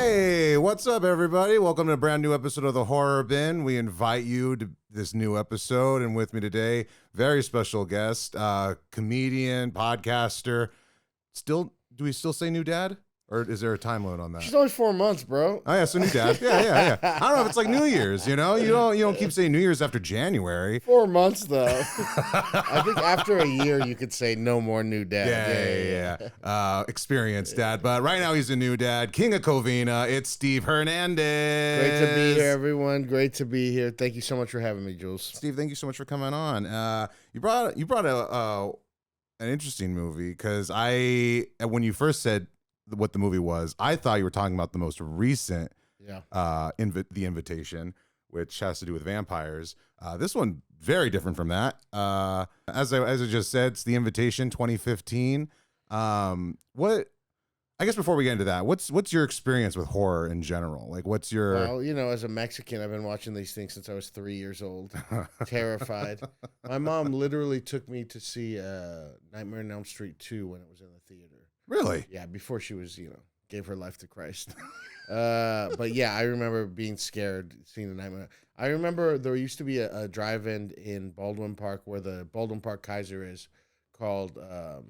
Hey, what's up, everybody? Welcome to a brand new episode of The Horror Bin. We invite you to this new episode, and with me today, very special guest, comedian, podcaster. Do we still say new dad? Or is there a time limit on that? She's only 4 months, bro. Oh yeah, so new dad. Yeah. I don't know if it's like New Year's, you know? You don't keep saying New Year's after January. 4 months though. I think after a year you could say no more new dad. Yeah. Experienced dad. But right now he's a new dad. King of Covina. It's Steve Hernandez. Great to be here, everyone. Great to be here. Thank you so much for having me, Jules. Steve, thank you so much for coming on. You brought an interesting movie because when you first said what the movie was, I thought you were talking about the most recent The Invitation, which has to do with vampires. This one very different from that. As I just said, it's The Invitation 2015. I guess before we get into that, what's your experience with horror in general? Like, what's your... Well, as a Mexican, I've been watching these things since I was 3 years old. Terrified. My mom literally took me to see Nightmare on Elm Street 2 when it was in the theater. Really? Yeah, before she was, gave her life to Christ. But yeah, I remember being scared seeing the Nightmare. I remember there used to be a drive-in in Baldwin Park where the Baldwin Park Kaiser is called the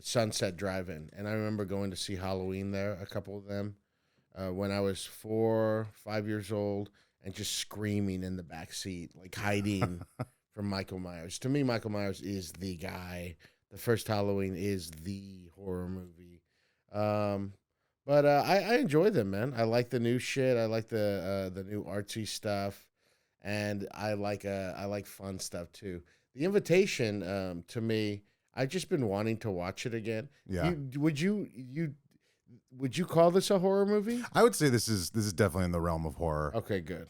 Sunset Drive-In. And I remember going to see Halloween there, a couple of them, when I was 4, 5 years old, and just screaming in the back seat, like hiding from Michael Myers. To me, Michael Myers is the guy. The first Halloween is the horror movie. But I enjoy them, man. I like the new shit. I like the new artsy stuff, and I like fun stuff too. The Invitation, to me, I've just been wanting to watch it again. Yeah. Would you call this a horror movie? I would say this is definitely in the realm of horror. Okay, good.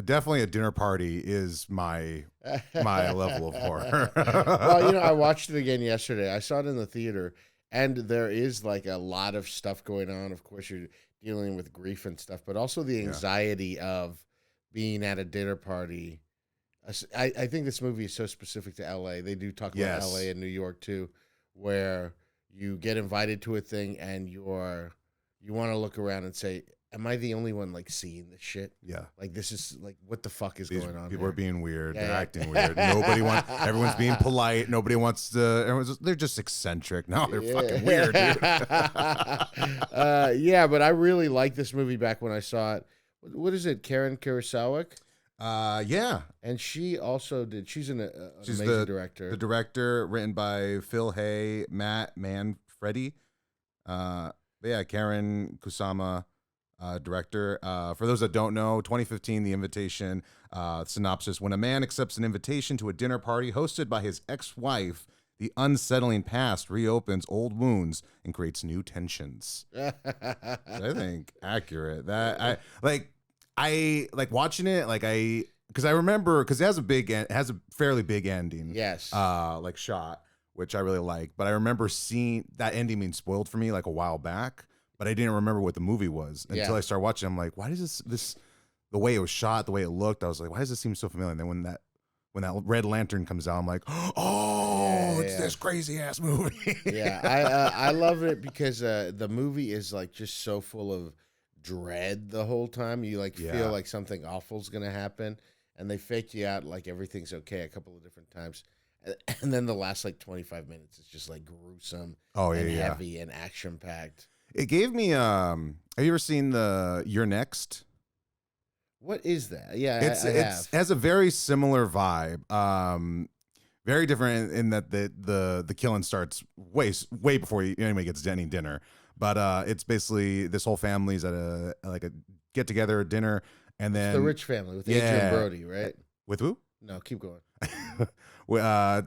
Definitely a dinner party is my level of horror. Well, I watched it again yesterday. I saw it in the theater, and there is like a lot of stuff going on. Of course, you're dealing with grief and stuff, but also the anxiety of being at a dinner party. I think this movie is so specific to LA. They do talk about LA and New York too, where you get invited to a thing and you want to look around and say, am I the only one like seeing this shit? Yeah. Like this is like, what the fuck is going on? People here? are being weird. Yeah, They're acting weird. Everyone's being polite. Nobody wants to, they're just eccentric. No, they're fucking weird, dude. Yeah, but I really liked this movie back when I saw it. What is it? Karen Kurosawa? Yeah. And she also she's an She's amazing director. The director, written by Phil Hay, Matt Manfredi. But yeah, Karen Kusama, director. For those that don't know, 2015, The Invitation, synopsis: when a man accepts an invitation to a dinner party hosted by his ex-wife, the unsettling past reopens old wounds and creates new tensions. I think accurate. I like watching it, because I remember, because it has a fairly big ending. Yes. Like shot, which I really like. But I remember seeing that ending being spoiled for me like a while back, but I didn't remember what the movie was until I started watching. I'm like, why does this the way it was shot, the way it looked, I was like, why does this seem so familiar? And then when that red lantern comes out, I'm like, it's this crazy ass movie. Yeah, I love it because the movie is like just so full of dread the whole time. You feel like something awful's gonna happen, and they fake you out like everything's okay a couple of different times, and then the last like 25 minutes is just like gruesome and heavy and action packed. It gave me have you ever seen the You're Next? What is that? Yeah, it has a very similar vibe. Very different in that the killing starts way before anybody gets any dinner. But it's basically this whole family's at a get together, a dinner, and then it's the rich family with Adrian Brody, right? With who? No, keep going.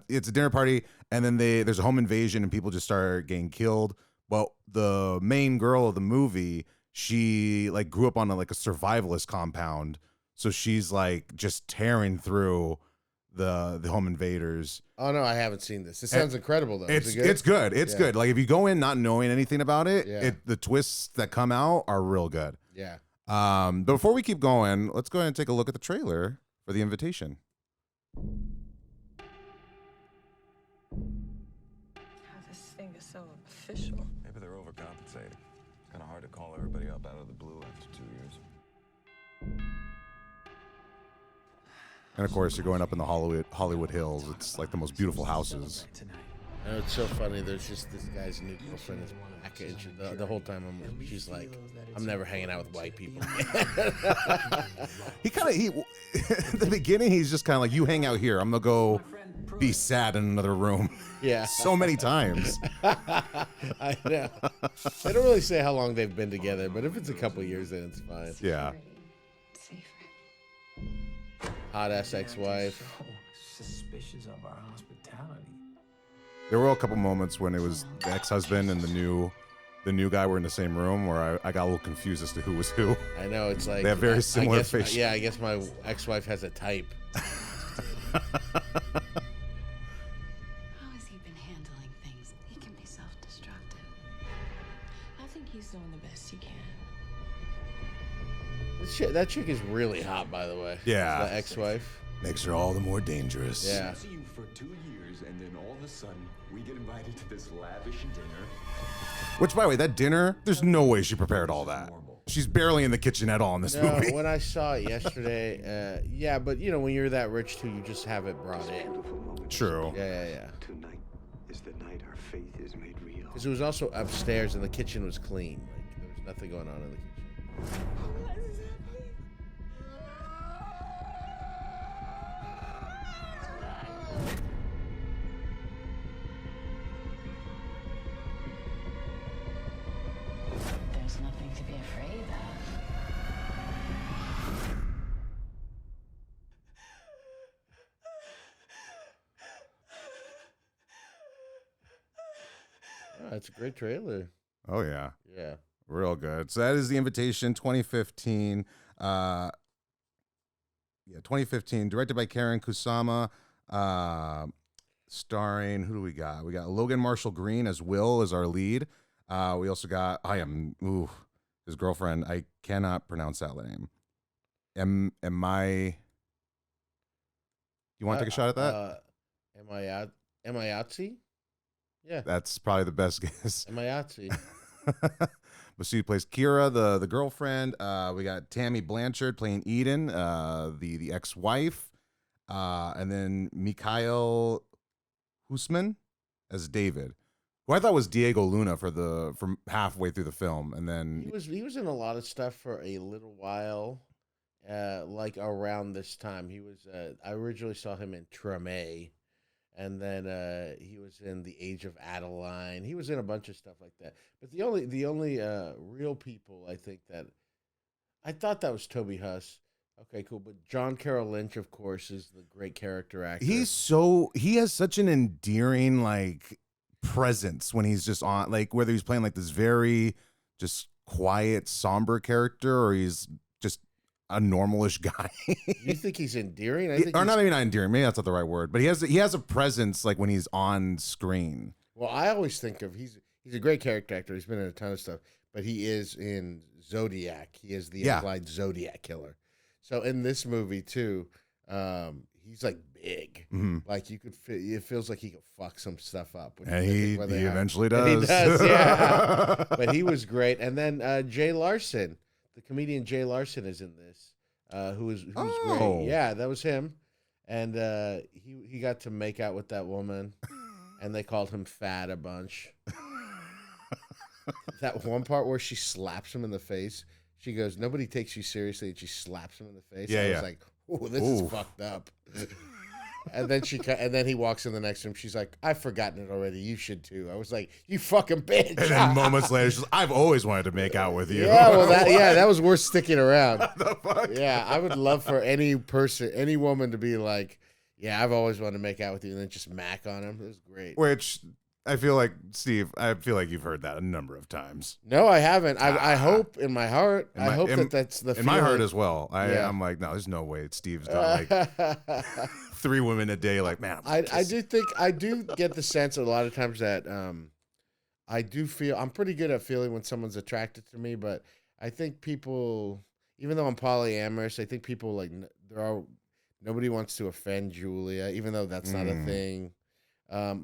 It's a dinner party, and then there's a home invasion, and people just start getting killed. Well, the main girl of the movie, she like grew up on a survivalist compound, so she's like just tearing through the home invaders. Oh no, I haven't seen this. It sounds incredible though. It's good. It's good. Like if you go in not knowing anything about it, the twists that come out are real good. Yeah. But before we keep going, let's go ahead and take a look at the trailer for The Invitation. This thing is so official. Maybe they're overcompensating. Kind of hard to call everybody up out of the blue after 2 years. And of course, you're going up in the Hollywood Hills. It's like the most beautiful houses. I know, it's so funny. There's just this guy's new girlfriend is black, and the whole time she's like, I'm never hanging out with white people. He at the beginning, he's just kind of like, you hang out here. I'm gonna go be sad in another room. Yeah. So many times. I know. They don't really say how long they've been together, but if it's a couple years, then it's fine. Yeah. Hot ass ex-wife. Suspicious of our hospitality. There were a couple moments when it was the ex-husband and the new guy were in the same room where I got a little confused as to who was who. I know, it's like They have very similar faces. Yeah, I guess my ex-wife has a type. How has he been handling things? He can be self-destructive. I think he's doing the best he can. That chick is really hot, by the way. Yeah. The ex-wife. Makes her all the more dangerous. Yeah. See you for 2 years, and then all of a sudden, we get invited to this lavish dinner. Which, by the way, that dinner, there's no way she prepared all that. She's barely in the kitchen at all in this No, movie. when I saw it yesterday, yeah, but you know, when you're that rich too, you just have it brought in. True. Yeah. Tonight is the night our faith is made real. Because it was also upstairs and the kitchen was clean. Like there was nothing going on in the kitchen. There's nothing to be afraid of. Oh, it's a great trailer. Oh, yeah. Yeah. Real good. So that is The Invitation 2015. Yeah, 2015. Directed by Karen Kusama. Starring, who do we got? We got Logan Marshall Green as Will as our lead. We also got, his girlfriend. I cannot pronounce that name. You want to take a shot at that? Emayatsi? Yeah. That's probably the best guess. Emayatsi. Masood plays Kira, the girlfriend. We got Tammy Blanchard playing Eden, the ex-wife. And then Mikhail Husman as David, who I thought was Diego Luna from halfway through the film. And then He was in a lot of stuff for a little while. Like around this time. He was I originally saw him in Treme. And then he was in The Age of Adeline. He was in a bunch of stuff like that. But the only real people I think that I thought that was Toby Huss. Okay, cool. But John Carroll Lynch, of course, is the great character actor. he has such an endearing like presence when he's just on, like whether he's playing like this very just quiet, somber character or he's just a normalish guy. You think he's endearing? Maybe not endearing. Maybe that's not the right word. But he has a presence like when he's on screen. Well, I always think of he's a great character actor. He's been in a ton of stuff, but he is in Zodiac. He is the implied Zodiac killer. So in this movie too, he's like big. Mm-hmm. Like you could it feels like he could fuck some stuff up. And he eventually does. And he does, yeah. But he was great. And then Jay Larson, the comedian Jay Larson, is in this. Who's great. Yeah, that was him. And he got to make out with that woman, and they called him fat a bunch. That one part where she slaps him in the face. She goes, "Nobody takes you seriously," and she slaps him in the face. Yeah, I was like, "Oh, this is fucked up." And then he walks in the next room. She's like, "I've forgotten it already. You should too." I was like, "You fucking bitch!" And then moments later, she's like, "I've always wanted to make out with you." Yeah, well, that was worth sticking around. What the fuck? Yeah, I would love for any woman to be like, "Yeah, I've always wanted to make out with you," and then just mac on him. It was great. Which I feel like, Steve, you've heard that a number of times. No, I haven't. I hope in my heart. I hope that's the in my heart as well. I'm like, no, there's no way Steve's got like 3 women a day. Like, man, I do get the sense a lot of times that I do feel I'm pretty good at feeling when someone's attracted to me, but I think people, even though I'm polyamorous, I think people like nobody wants to offend Julia, even though that's not a thing.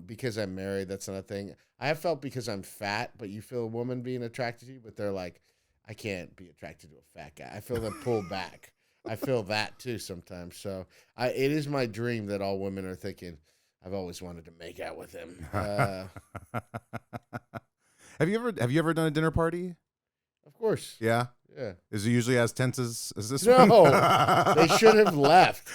Because I'm married, that's not a thing. I have felt because I'm fat, but you feel a woman being attracted to you, but they're like, I can't be attracted to a fat guy. I feel them pull back. I feel that too sometimes. So it is my dream that all women are thinking, I've always wanted to make out with him. Have you ever done a dinner party? Of course. Yeah. Yeah. Is it usually as tense as this No, one? they should have left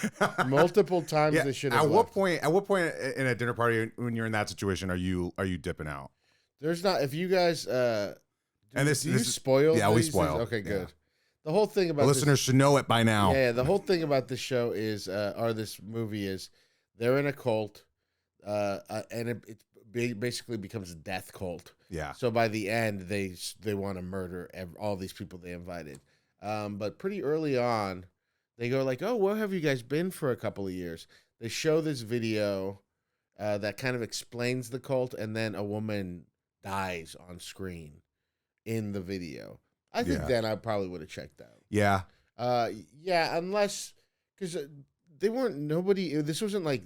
multiple times. Yeah. They should have. At what left. point? At what point in a dinner party when you're in that situation are you dipping out? There's not. If you guys, do And this- do you this- spoil? yeah, we these spoil. things? Okay, Yeah. good. The whole thing about The this- listeners should know it by now. Yeah, the whole thing about this show is, or this movie is, they're in a cult, and it basically becomes a death cult. Yeah. So by the end, they want to murder all these people they invited. But pretty early on, they go like, "Oh, where have you guys been for a couple of years?" They show this video that kind of explains the cult, and then a woman dies on screen in the video. I think Yeah. then I probably would have checked out. Yeah. Yeah, unless because they weren't nobody. This wasn't like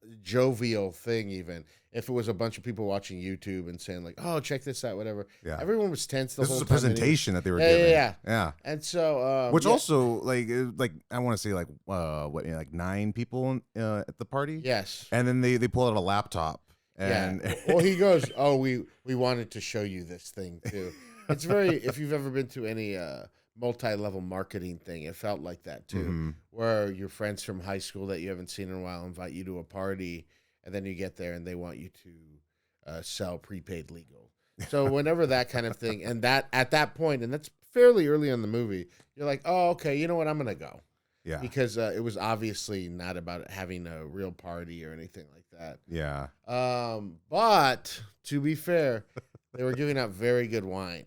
a jovial thing. Even if it was a bunch of people watching YouTube and saying like, "Oh, check this out," whatever. Yeah. Everyone was tense the This whole was a time. presentation that they were Yeah, yeah, giving. yeah. Yeah. And so, Which yeah, also like I want to say like what, you know, like 9 people at the party. yes, And then they pull out a laptop and yeah. Well, he goes, "Oh, we wanted to show you this thing too." It's very. If you've ever been to any multi-level marketing thing, it felt like that too, Mhm. where your friends from high school that you haven't seen in a while invite you to a party, and then you get there and they want you to sell prepaid legal. So whenever that kind of thing, and that at that point, and that's fairly early in the movie, you're like, "Oh, okay, you know what? I'm gonna go." yeah. Because it was obviously not about having a real party or anything like that. Yeah. But to be fair, they were giving out very good wine,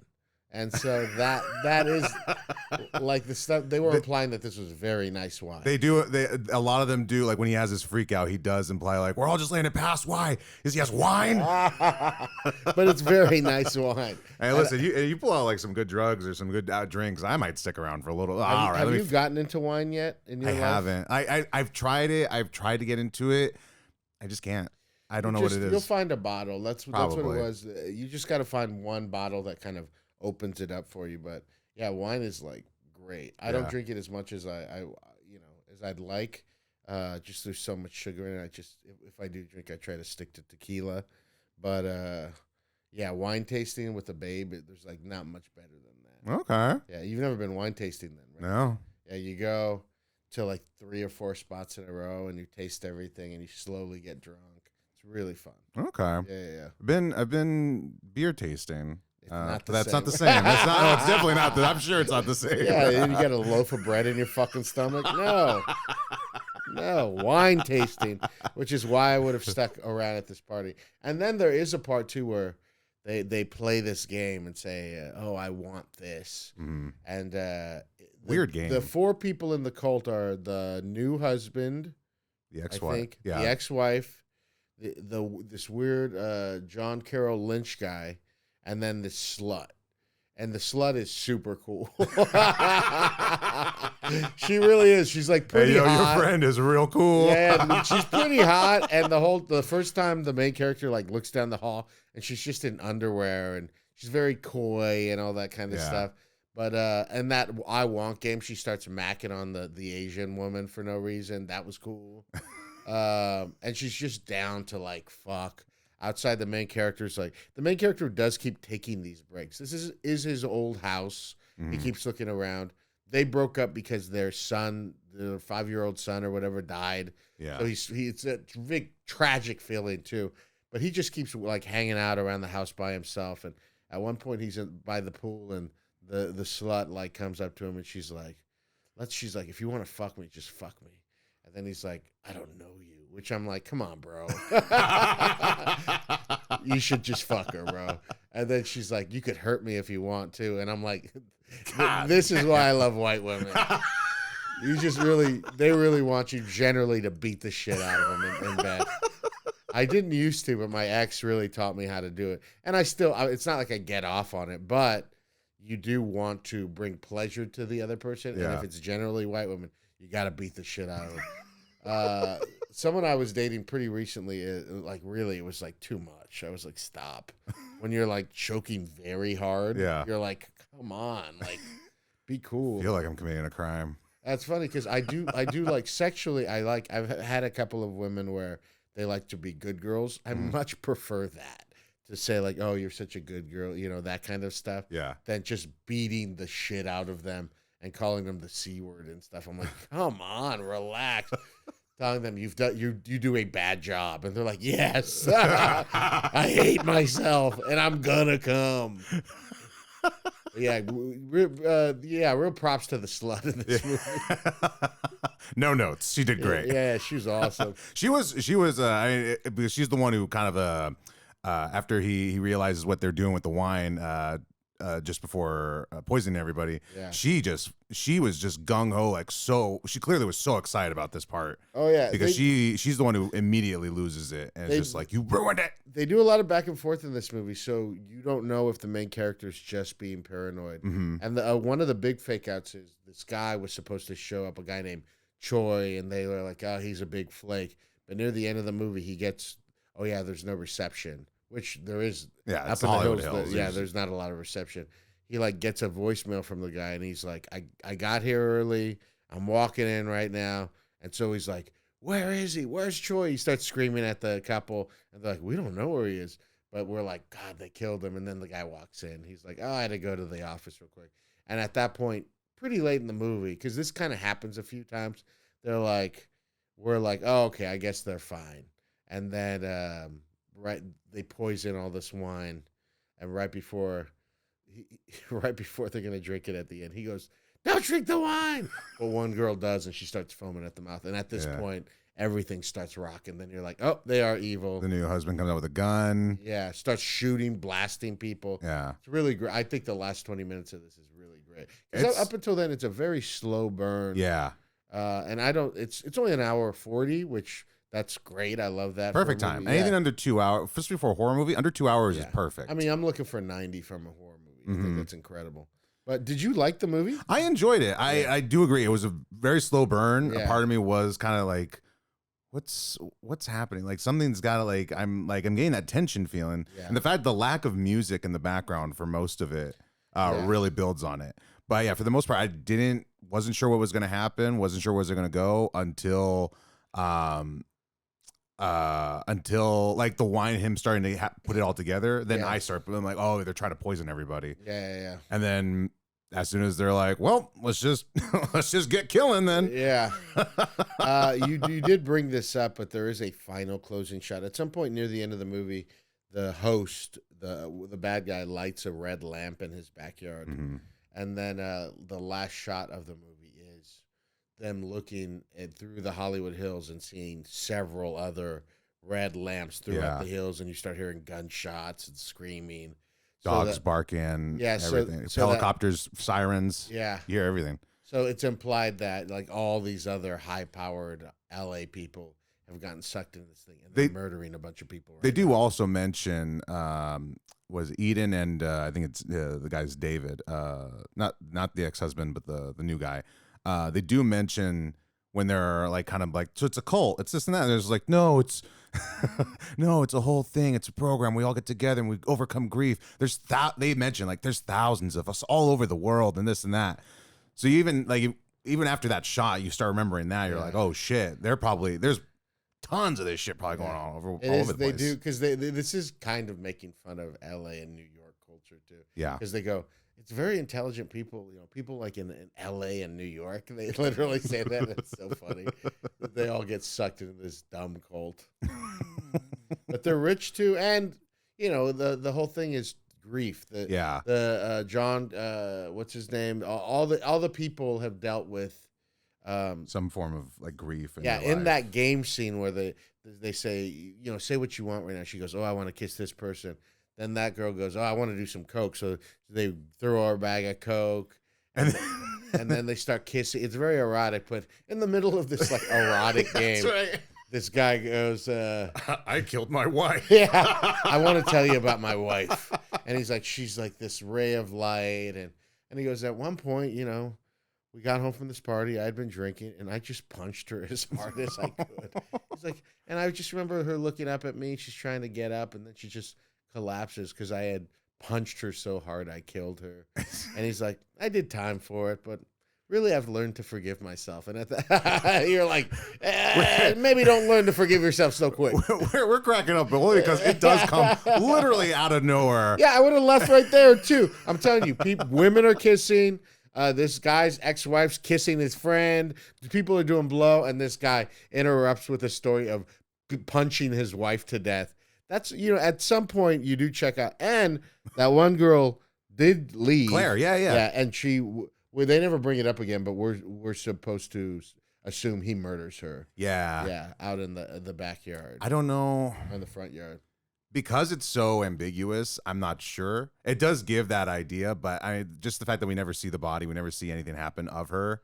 and so that is like the stuff they were implying that this was very nice wine. They do. A lot of them do. Like when he has his freak out, he does imply like we're all just laying it past. Why? Is he has wine? But it's very nice wine. Hey, listen, you pull out like some good drugs or some good drinks, I might stick around for a little. All right, Have let you me. gotten into wine yet in your I life? haven't. I've tried it. I've tried to get into it. I just can't. I don't know what it is. You'll find a bottle. That's what Probably. it was. You just got to find one bottle that kind of opens it up for you. But yeah, wine is like great. I don't Yeah. drink it as much as I as I'd like. Just there's so much sugar in it. If I do drink, I try to stick to tequila. But yeah, wine tasting with a babe, there's like not much better than that. Okay. Yeah, you've never been wine tasting then, right? No. Yeah, you go to like 3 or 4 spots in a row and you taste everything and you slowly get drunk. It's really fun. Okay. Yeah. I've been beer tasting. It's not the That's same. not the same. It's not. No, it's definitely not. I'm sure it's not the same. Yeah, and you got a loaf of bread in your fucking stomach. No, wine tasting, which is why I would have stuck around at this party. And then there is a part too where they play this game and say, "Oh, I want this," Mhm. and Weird game. The 4 people in the cult are the new husband, The I ex-wife. think, Yeah. the ex-wife, this weird John Carroll Lynch guy, and then this slut. And the slut is super cool. She really is. She's like pretty Hey, yo, hot. your friend is real cool. Yeah, she's pretty hot. And the first time the main character like looks down the hall and she's just in underwear and she's very coy and all that kind of Yeah. stuff. But and that I Want game, she starts macking on the Asian woman for no reason. That was cool. And she's just down to like fuck. Outside the main character's like the main character does keep taking these breaks. This is his old house. He keeps looking around. They broke up because their son, their 5-year-old son or whatever, died. Yeah. So it's a big tragic feeling too. But he just keeps like hanging out around the house by himself. And at one point he's by the pool and the slut like comes up to him and she's like, if you want to fuck me, just fuck me. And then he's like, I don't know you. Which I'm like, come on, bro. You should just fuck her, bro. And then she's like, you could hurt me if you want to. And I'm like, this is why I love white women. They really want you generally to beat the shit out of them in bed. I didn't used to, but my ex really taught me how to do it. And it's not like I get off on it, but you do want to bring pleasure to the other person. Yeah. And if it's generally white women, you got to beat the shit out of them. Someone I was dating pretty recently, like really, it was like too much. I was like, stop. When you're like choking very hard, Yeah. you're like, come on, like, be cool. I feel like I'm committing a crime. That's funny because I do like sexually. I've had a couple of women where they like to be good girls. I much prefer that to say like, oh, you're such a good girl, that kind of stuff. Yeah. Than just beating the shit out of them and calling them the C word and stuff. I'm like, come on, relax. Telling them you do a bad job, and they're like, yes, I hate myself, and I'm gonna come. Yeah, real props to the slut in this movie. No notes. She did great. Yeah, she's awesome. She was. Because she's the one who kind of after he realizes what they're doing with the wine, just before poisoning everybody. Yeah. She was just gung ho, like she clearly was so excited about this part. Oh yeah, because she's the one who immediately loses it, and it's just like, you ruined it. They do a lot of back and forth in this movie, so you don't know if the main character is just being paranoid. Mm-hmm. And one of the big fake outs is this guy was supposed to show up, a guy named Choi, and they were like, oh, he's a big flake. But near the end of the movie, he gets, oh yeah, there's no reception, which there is. Yeah, up it's in the Hollywood hills. Hills. There's not a lot of reception. He like gets a voicemail from the guy, and he's like, I got here early. I'm walking in right now. And so he's like, where is he? Where's Choi? He starts screaming at the couple, and they're like, we don't know where he is. But we're like, God, they killed him. And then the guy walks in. He's like, oh, I had to go to the office real quick. And at that point, pretty late in the movie, because this kind of happens a few times, we're like, oh, okay, I guess they're fine. And then they poison all this wine, and right before they're gonna drink it at the end, he goes, don't drink the wine. But one girl does, and she starts foaming at the mouth. And at this point, everything starts rocking. Then you're like, oh, they are evil. The new husband comes out with a gun. Yeah, starts shooting, blasting people. Yeah. It's really great. I think the last 20 minutes of this is really great. 'Cause up until then, it's a very slow burn. Yeah. And it's only an hour 40, which that's great. I love that. Perfect for a time. movie. Anything Yeah. under 2 hours, especially for a horror movie, under 2 hours is Yeah. perfect. I mean, I'm looking for 90 from a horror movie. I think that's incredible. But did you like the movie? I enjoyed it. I do agree. It was a very slow burn. Yeah. A part of me was kind of like, what's happening? Like something's got to I'm getting that tension feeling. Yeah. And the fact the lack of music in the background for most of it really builds on it. But yeah, for the most part, wasn't sure what was going to happen. Wasn't sure where it was going to go until like the wine, him starting to put it all together. Then I'm like, oh, they're trying to poison everybody. Yeah. And then as soon as they're like, well, let's just get killing then. Yeah. You did bring this up, but there is a final closing shot. At some point near the end of the movie, the host, the bad guy, lights a red lamp in his backyard. Mm-hmm. And then the last shot of the movie is them looking through the Hollywood Hills and seeing several other red lamps throughout the hills, and you start hearing gunshots and screaming. Dogs barking, everything. So helicopters, sirens. Yeah. You hear everything. So it's implied that like all these other high-powered LA people have gotten sucked into this thing, and they're murdering a bunch of people. They do also mention was Eden and I think it's the guy's David, not the ex-husband, but the new guy. They do mention when they're like kind of like, so it's a cult, it's this and that. And there's like, no, it's no, it's a whole thing. It's a program. We all get together and we overcome grief. They mention like there's thousands of us all over the world and this and that. So even after that shot, you start remembering that. You're like, oh shit, there's tons of this shit probably going on all over the place. They do, because this is kind of making fun of LA and New York culture too. Yeah, because they go, it's very intelligent people. People like in LA and New York, they literally say that. It's so funny. They all get sucked into this dumb cult, but they're rich too, and the whole thing is grief. John, what's his name? All the people have dealt with some form of like grief. In that game scene where they say, say what you want right now. She goes, oh, I want to kiss this person. Then that girl goes, oh, I want to do some coke. So they throw her a bag of coke, and then they start kissing. It's very erotic, but in the middle of this like erotic game, That's right. This guy goes, I killed my wife. Yeah, I want to tell you about my wife. And he's like, she's like this ray of light. And he goes, at one point, we got home from this party. I had been drinking, and I just punched her as hard as I could. He's like, and I just remember her looking up at me. She's trying to get up, and then she just collapses because I had punched her so hard I killed her. And he's like, I did time for it, but really I've learned to forgive myself. And at the, you're like, maybe don't learn to forgive yourself so quick. We're cracking up, but only because it does come literally out of nowhere. Yeah, I would have left right there too. I'm telling you, women are kissing. This guy's ex-wife's kissing his friend. People are doing blow, and this guy interrupts with a story of punching his wife to death. That's, at some point you do check out. And that one girl did leave. Claire, yeah. Yeah, and they never bring it up again, but we're supposed to assume he murders her. Yeah. Yeah, out in the backyard. I don't know. In the front yard. Because it's so ambiguous, I'm not sure. It does give that idea, but just the fact that we never see the body, we never see anything happen of her,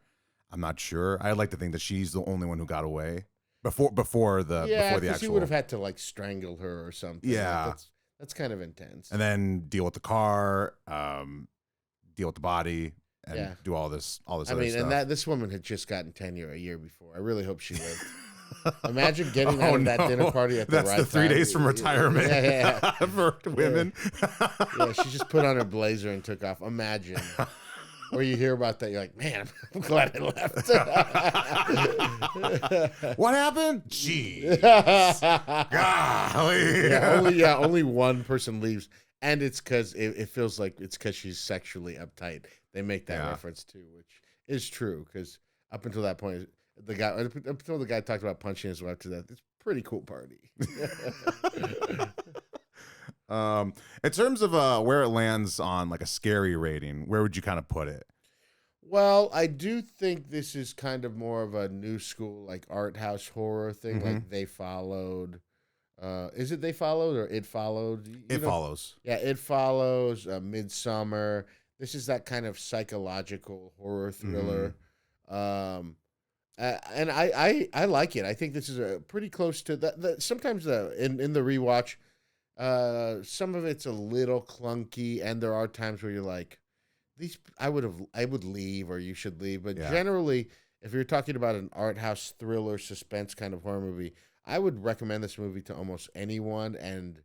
I'm not sure. I'd like to think that she's the only one who got away before the actual. He would have had to like strangle her or something. Yeah, like, that's kind of intense. And then deal with the car, deal with the body, and do all this. I mean, stuff. And this woman had just gotten tenure a year before. I really hope she lived. Imagine getting out of that dinner party at the right time. That's the 3 days from retirement for women. Yeah, she just put on her blazer and took off. Imagine. Or you hear about that, you're like, man, I'm glad I left. What happened? Jeez. Golly. Only one person leaves. And it's because it feels like it's because she's sexually uptight. They make that reference too, which is true. Because up until that point, the guy talked about punching his wife to death. It's a pretty cool party. In terms of where it lands on like a scary rating, where would you kind of put it? Well, I do think this is kind of more of a new school, like art house horror thing. Mm-hmm. Like They Followed. Is it They Followed or It Followed? It Follows. Yeah, It Follows. Midsummer. This is that kind of psychological horror thriller. Mm-hmm. And I like it. I think this is a pretty close to that. Sometimes in the rewatch, some of it's a little clunky, and there are times where you're like, I would leave, or you should leave. But generally, if you're talking about an art house thriller suspense kind of horror movie, I would recommend this movie to almost anyone. And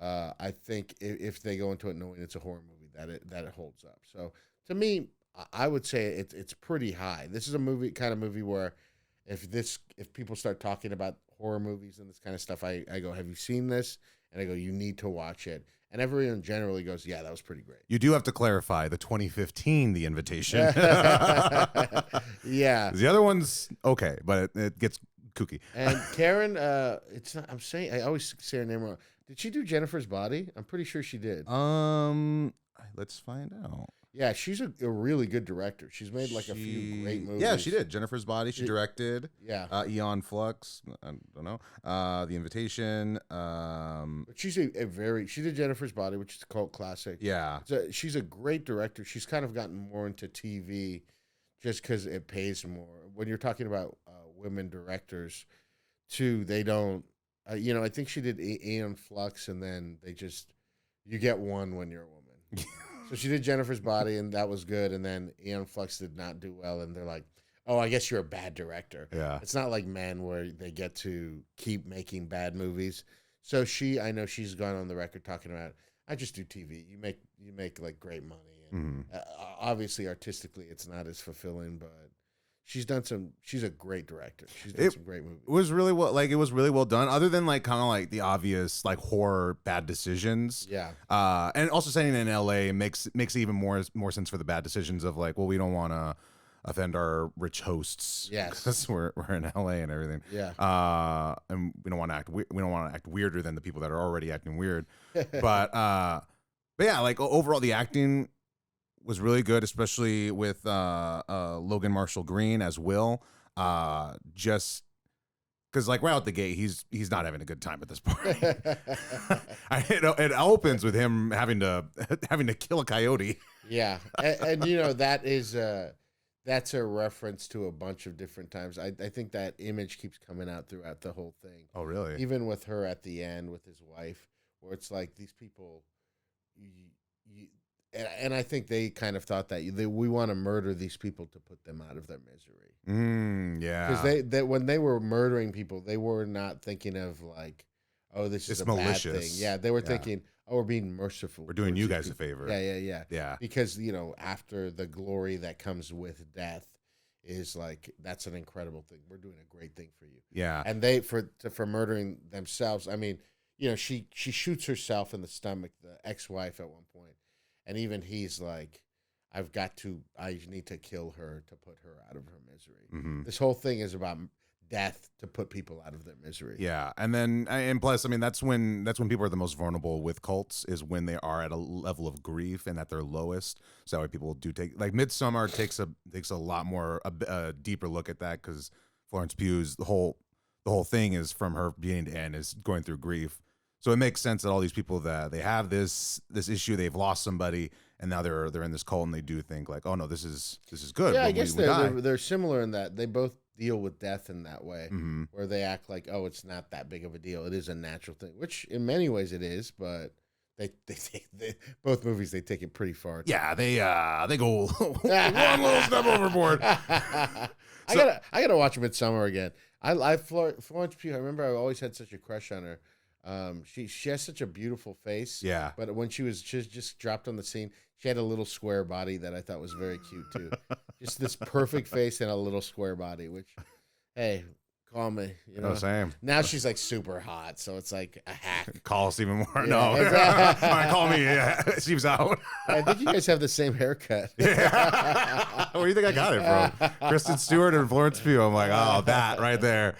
I think if they go into it knowing it's a horror movie, that it holds up. So to me, I would say it's pretty high. This is a kind of movie where if people start talking about horror movies and this kind of stuff, I go, have you seen this? And I go, you need to watch it. And everyone generally goes, yeah, that was pretty great. You do have to clarify the 2015, The Invitation. Yeah. The other one's okay, but it gets kooky. And Karen, it's not, I always say her name wrong. Did she do Jennifer's Body? I'm pretty sure she did. Let's find out. Yeah, she's a really good director. She's made like a few great movies. Yeah, she did. Jennifer's Body, she directed. Yeah. Eon Flux, I don't know. The Invitation. But she's she did Jennifer's Body, which is a cult classic. Yeah. She's a great director. She's kind of gotten more into TV just because it pays more. When you're talking about women directors, too, they don't, I think she did Eon Flux, and then you get one when you're a woman. So she did Jennifer's Body, and that was good. And then Eon Flux did not do well, and they're like, "Oh, I guess you're a bad director." Yeah, it's not like Men where they get to keep making bad movies. So I know she's gone on the record talking about, "I just do TV. You make like great money, and obviously artistically, it's not as fulfilling, but." She's a great director. She's done some great movies. It was really well done. Other than like kind of like the obvious like horror bad decisions. Yeah. And also setting in LA makes even more sense for the bad decisions of like, well, we don't want to offend our rich hosts. Yes. Because we're in LA and everything. Yeah. And we don't want to act weirder than the people that are already acting weird. but yeah, like overall the acting was really good, especially with Logan Marshall Green as Will. Just because, like, right out the gate, he's not having a good time at this point. It opens with him having to kill a coyote. Yeah, and that's a reference to a bunch of different times. I think that image keeps coming out throughout the whole thing. Oh, really? Even with her at the end with his wife, where it's like these people. and I think they kind of thought that we want to murder these people to put them out of their misery. Yeah. Because they when they were murdering people, they were not thinking of like, oh, this is It's a malicious. bad thing. Yeah, they were Yeah. thinking, oh, we're being merciful. We're doing towards you these guys a people. favor. Yeah. Yeah. Because after the glory that comes with death is like that's an incredible thing. We're doing a great thing for you. Yeah. And they for murdering themselves. I mean, she shoots herself in the stomach, the ex-wife at one point, and even he's like, I need to kill her to put her out of her misery. Mm-hmm. This whole thing is about death to put people out of their misery. Yeah, and plus, I mean, that's when people are the most vulnerable with cults, is when they are at a level of grief and at their lowest. So that way people do take, like, Midsommar takes a lot more a deeper look at that, because Florence Pugh's the whole thing is from her beginning to end is going through grief. So it makes sense that all these people that they have this issue, they've lost somebody, and now they're in this cult, and they do think like, oh no, this is good. Yeah, I when guess we die. they're similar in that they both deal with death in that way, Mhm. where they act like, oh, it's not that big of a deal. It is a natural thing, which in many ways it is, but they both movies, they take it pretty far. Yeah, they go one little step overboard. I gotta watch Midsommar again. Florence Pugh. I remember I always had such a crush on her. She has such a beautiful face. Yeah. But when she just dropped on the scene, she had a little square body that I thought was very cute too. Just this perfect face and a little square body, which, hey, call me. Oh, same. Now she's like super hot, so it's like a hack. Call us even more. Yeah, No, exactly. All right, call me. Yeah, Steve's out. I think you guys have the same haircut. Yeah. Where do you think I got it from? Kristen Stewart and Florence Pugh. I'm like, oh, that right there.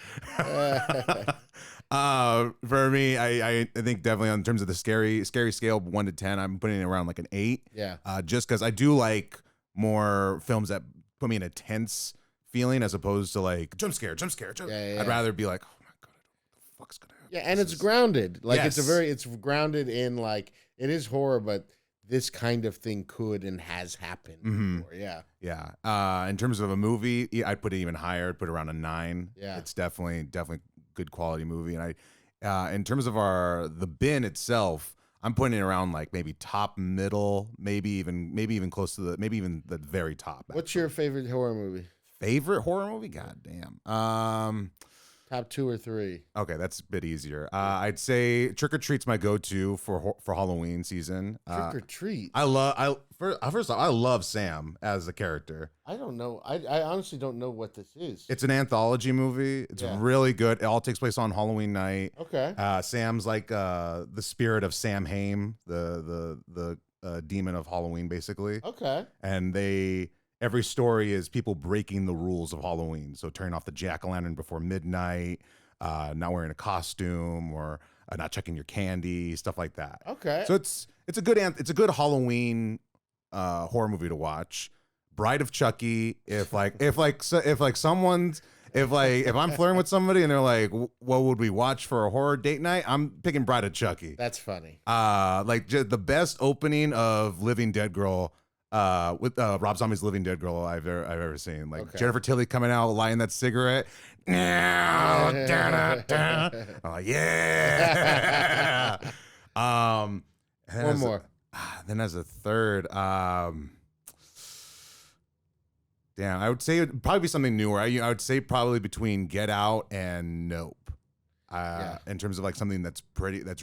For me, I think definitely in terms of the scary scale, 1 to 10, I'm putting it around like an 8. Yeah. Just because I do like more films that put me in a tense feeling as opposed to like jump scare. Yeah. I'd rather be like, oh my god, what the fuck's gonna happen? Yeah, and it's grounded. Like Yes. it's grounded in like it is horror, but this kind of thing could and has happened before. Yeah. Yeah. In terms of a movie, I'd put it even higher. I'd put it around a 9. Yeah. It's definitely good quality movie. And in terms of the bin itself, I'm putting it around like maybe top middle, maybe even close to maybe even the very top. What's your favorite horror movie? Favorite horror movie? God damn. Top 2 or 3? Okay, that's a bit easier. I'd say Trick or Treat's my go-to for Halloween season. Trick or Treat. First off, I love Sam as a character. I don't know. I honestly don't know what this is. It's an anthology movie. It's really good. It all takes place on Halloween night. Okay. Sam's like the spirit of Sam Hain, the demon of Halloween, basically. Okay. And every story is people breaking the rules of Halloween. So turning off the jack-o'-lantern before midnight, not wearing a costume, or not checking your candy, stuff like that. Okay. So it's a good Halloween horror movie to watch. Bride of Chucky. If I'm flirting with somebody and they're like, what would we watch for a horror date night? I'm picking Bride of Chucky. That's funny. The best opening of Living Dead Girl, with Rob Zombie's Living Dead Girl I've ever seen. Like Jennifer Tilly coming out, lighting that cigarette. I'm like, yeah. One more. Then as a third, damn, I would say it'd probably be something newer. I would say probably between Get Out and Nope. In terms of like something that's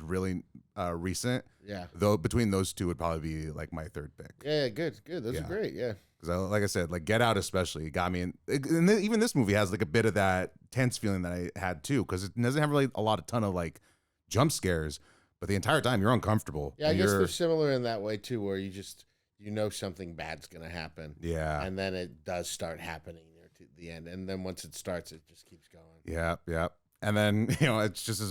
really recent. Yeah. Though between those two would probably be like my third pick. Yeah, good. Those are great. Yeah. Because like I said, like Get Out especially got me and even this movie has like a bit of that tense feeling that I had too, because it doesn't have really a ton of like jump scares, but the entire time you're uncomfortable. Yeah, I guess they're similar in that way too, where you know something bad's gonna happen. Yeah. And then it does start happening near to the end, and then once it starts, it just keeps going. Yeah. And then, it's just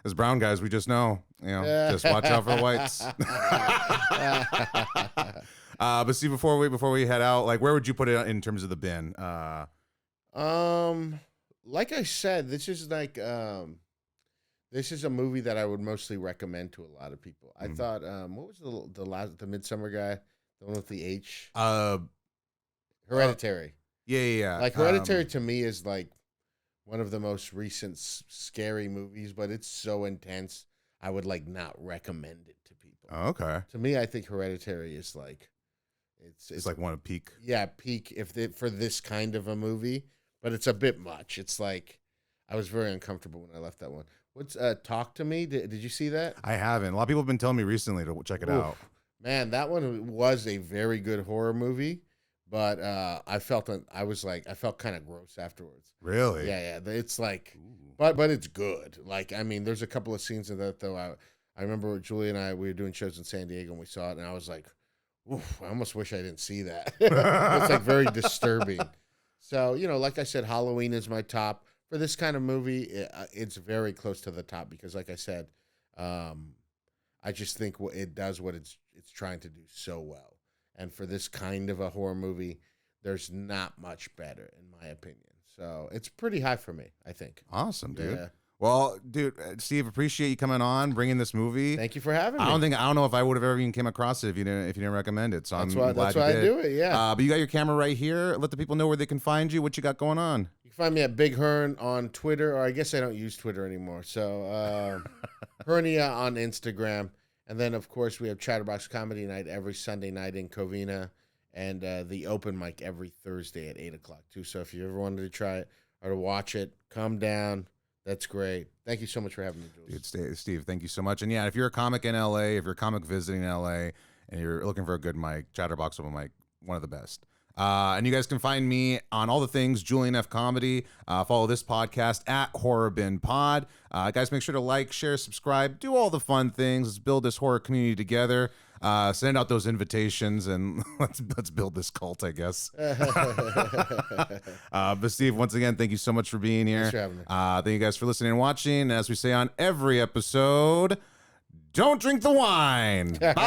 as brown guys, we just know, just watch out for the whites. But see, before we head out, like, where would you put it in terms of the bin? Like I said, this is like this is a movie that I would mostly recommend to a lot of people. I thought, what was the Midsummer guy, the one with the H? Hereditary. Yeah. Like Hereditary to me is like one of the most recent scary movies, but it's so intense. I would like not recommend it to people. Okay. To me, I think Hereditary is like It's like one of peak. yeah, peak for this kind of a movie, but it's a bit much. It's like I was very uncomfortable when I left that one. What's Talk to Me? Did you see that? I haven't. A lot of people have been telling me recently to check it Oof. out. Man, that one was a very good horror movie, but I felt kind of gross afterwards. Really? Yeah. It's like, Ooh. but it's good. Like, I mean, there's a couple of scenes in that though. I remember Julie and we were doing shows in San Diego and we saw it, and I was like, oof, I almost wish I didn't see that. It's like very disturbing. So, like I said, Halloween is my top. For this kind of movie, it's very close to the top because, like I said, I just think it does what it's trying to do so well. And for this kind of a horror movie, there's not much better, in my opinion. So it's pretty high for me, I think. Awesome, dude. Yeah. Well, dude, Steve, appreciate you coming on, bringing this movie. Thank you for having me. I don't know if I would have ever even came across it if you didn't recommend it. So That's I'm why glad you I did. do it. Yeah. But you got your camera right here. Let the people know where they can find you. What you got going on? You can find me at Big Hearn on Twitter, or I guess I don't use Twitter anymore. So Hernia on Instagram. And then, of course, we have Chatterbox Comedy Night every Sunday night in Covina, and the open mic every Thursday at 8 o'clock, too. So if you ever wanted to try it or to watch it, come down. That's great. Thank you so much for having me, Jules. Dude, Steve, thank you so much. And yeah, if you're a comic in LA, if you're a comic visiting LA, and you're looking for a good mic, Chatterbox open mic, one of the best. And you guys can find me on all the things Julian F. Comedy. Follow this podcast at Horror Bin Pod. Guys, make sure to like, share, subscribe, do all the fun things. Let's build this horror community together. Send out those invitations and let's build this cult, I guess. But Steve, once again, thank you so much for being here. Thanks for having me. Thank you guys for listening and watching. And as we say on every episode, don't drink the wine. Bye.